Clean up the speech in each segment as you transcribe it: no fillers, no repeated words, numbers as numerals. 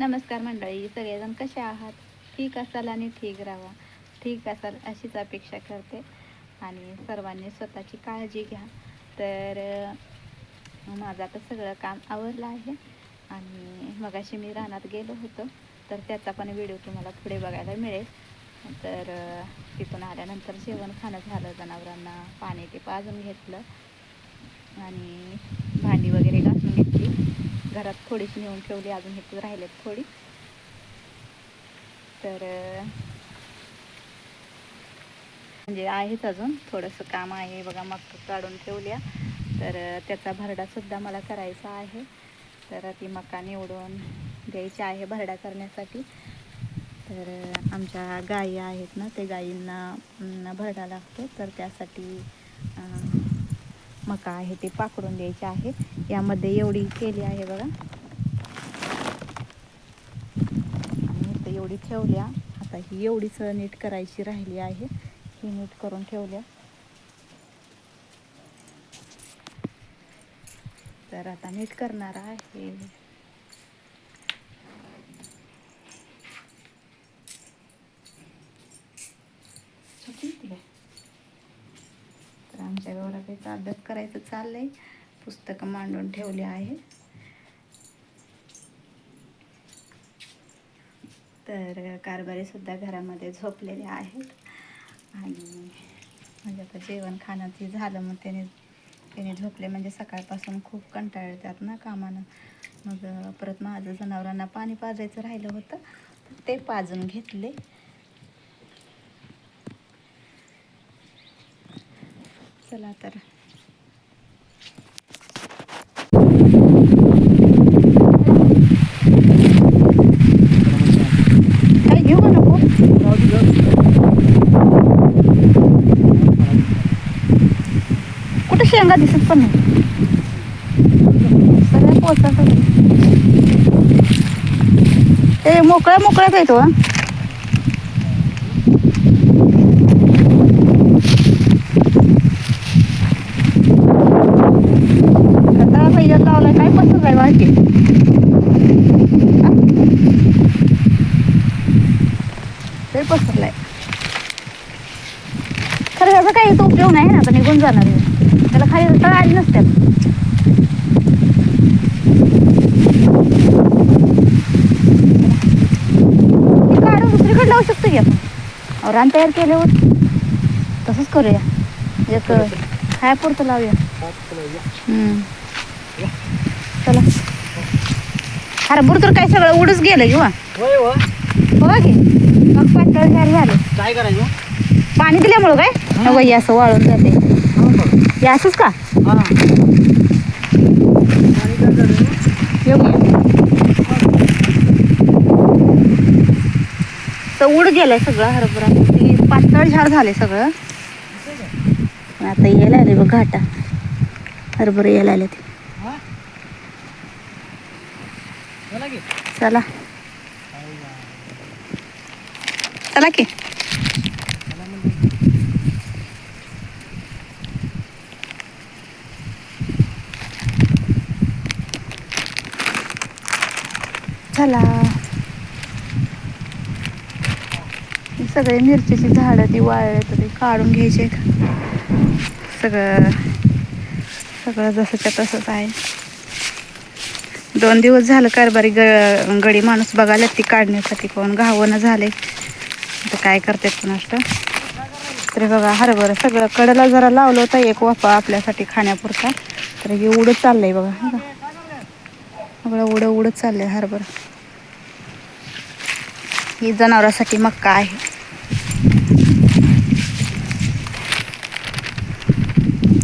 नमस्कार मंडळी, सगळेजण कसे आहात? ठीक असाल आणि ठीक राहा. ठीक असाल अशीच अपेक्षा करते आणि सर्वांनी स्वतःची काळजी घ्या. तर माझं आता सगळं काम आवरलं आहे आणि मगाशी मी रानात गेलो होतो, तर त्याचा पण व्हिडिओ तुम्हाला पुढे बघायला मिळेल. तर तिथून आल्यानंतर जेवण खाणं झालं, जनावरांना पाणी ते पाजून घेतलं आणि भांडी वगैरे घासून घेतली. घरात थोडीशी नेऊन ठेवली, अजून इथं राहिलेत थोडी. तर म्हणजे आहेच, अजून थोडंसं काम आहे बघा. मका काढून ठेवल्या, तर त्याचा भरडासुद्धा मला करायचा आहे. तर ती मका निवडून द्यायची आहे भरडा करण्यासाठी. तर आमच्या गायी आहेत ना, ते गायींना भरडा लागतो, तर त्यासाठी मका आहे ते पाकडून द्यायचे आहे. यामध्ये एवढी केली आहे बघा, आणि एवढी ठेवल्या. आता ही एवढीच नीट करायची राहिली आहे, ही नीट करून ठेवल्या. तर आता नीट करणार आहे. तर आमच्या गौराबाईचा अभ्यास करायचं चाललंय, पुस्तकं मांडून ठेवली आहे. तर कारभारी सुद्धा घरामध्ये झोपलेले आहेत आणि म्हणजे आता जेवण खाण्याची झालं, मग त्याने झोपले. म्हणजे सकाळपासून खूप कंटाळतात ना कामानं. मग परत माझं जनावरांना पाणी पाजायचं राहिलं होतं, ते पाजून घेतले. चला तर काय घेऊ का नको? कुठं शेंगा दिसत पण नाही, सगळ्या पोचतात. ते मोकळ्याच येतो. कचरा पहिल्यात लावलाय, काय पसंत आहे वाटते. ते पसरलाय खरं. ह्याचा काही तो उपयोग नाही ना, आता निघून जाणार आहे. त्याला खाली तळ आली नसतात. ती काढून दुसरीकडे लावू शकतो की आपण. रान तयार केल्यावर तसंच करूया, एक खायापुरतं लावूया. चला. हरभर तर काय सगळं उडच गेलं किंवा बघा की, मग पातळ झाले. काय करायचं? पाणी दिल्यामुळं काय वही असं वाळून जाते. हे असंच का? तर उड गेलंय सगळं हरभरा. ती पातळ झाड झाले सगळं. आता यायला आले बघ घाटा, हरभरा यायला आले ते. चला चला की. चला. सगळे मिरचीची झाडं ती वाळले, तर ते काढून घ्यायचे. सगळं जसंच्या तसंच आहे. 2 दिवस झालं कारभारी गडी माणूस बघायला ती काढण्यासाठी, कोण घावणं झाले. आता काय करतात कोणाष्ट. तरी बघा हरभरा सगळं कडेला जरा लावलं होतं, एक वाफा आपल्यासाठी खाण्यापुरता. तर हे उडत चाललंय बघा, सगळं उडत चाललंय हरभरा. ही जनावरांसाठी मक्का आहे.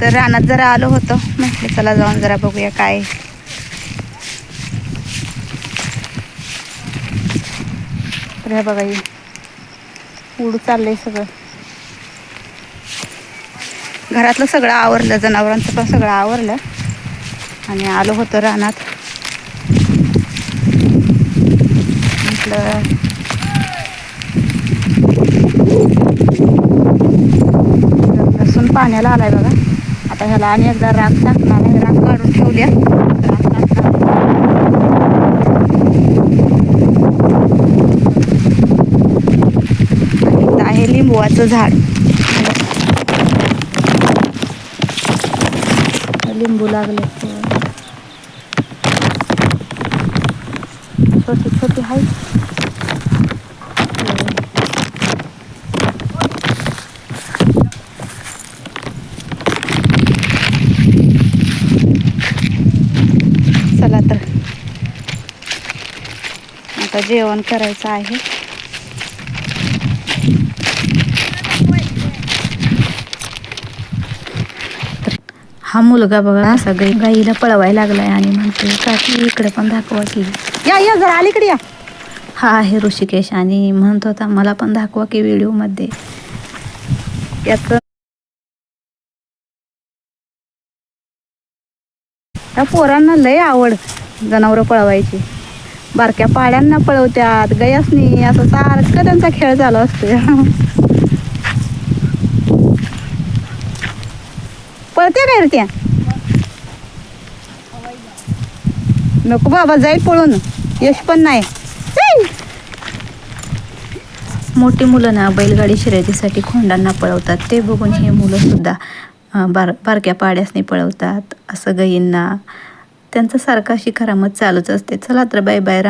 तर रानात जरा आलो होतो, म्हटलं चला जाऊन जरा बघूया काय. तर हे बघा, उडू चाललंय सगळं. घरातलं सगळं आवरलं, जनावरांचं पण सगळं आवरलं आणि आलो होतो रानात. म्हटलं लसूण पाण्याला आलाय बघा. आता ह्याला आणि एकदा राख टाकणार आहे. राख काढून ठेवल्या. राख टाकणार. लिंबूचं झाड. लिंबू लागले छोटी छोटी आहे. चला तर आता जेवण करायचं आहे. हा मुलगा बघा असा गाईला पळवायला लागलाय आणि म्हणतो काकी इकडे पण दाखवा की. या या जरा अलीकडे या. हा आहे ऋषिकेश आणि म्हणत होता मला पण दाखवा की व्हिडिओमध्ये. याचं त्या पोरांना लय आवड जनावरं पळवायची. बारक्या पाड्यांना पळवत्यात, गयासनी असं सारखं त्यांचा खेळ चालू असतो. पळते काय रे त्या? नको बाबा जाईल पळून, यश पण नाही. मोठी मुलं ना बैलगाडी शर्यतीसाठी खोंडांना पळवतात. ते बघून हे मुलं सुद्धा बारक्या पाड्यासनी पळवतात. असं गायींना त्यांचं सारखा शिखारामत चालूच असते. चला तर बाय बाय.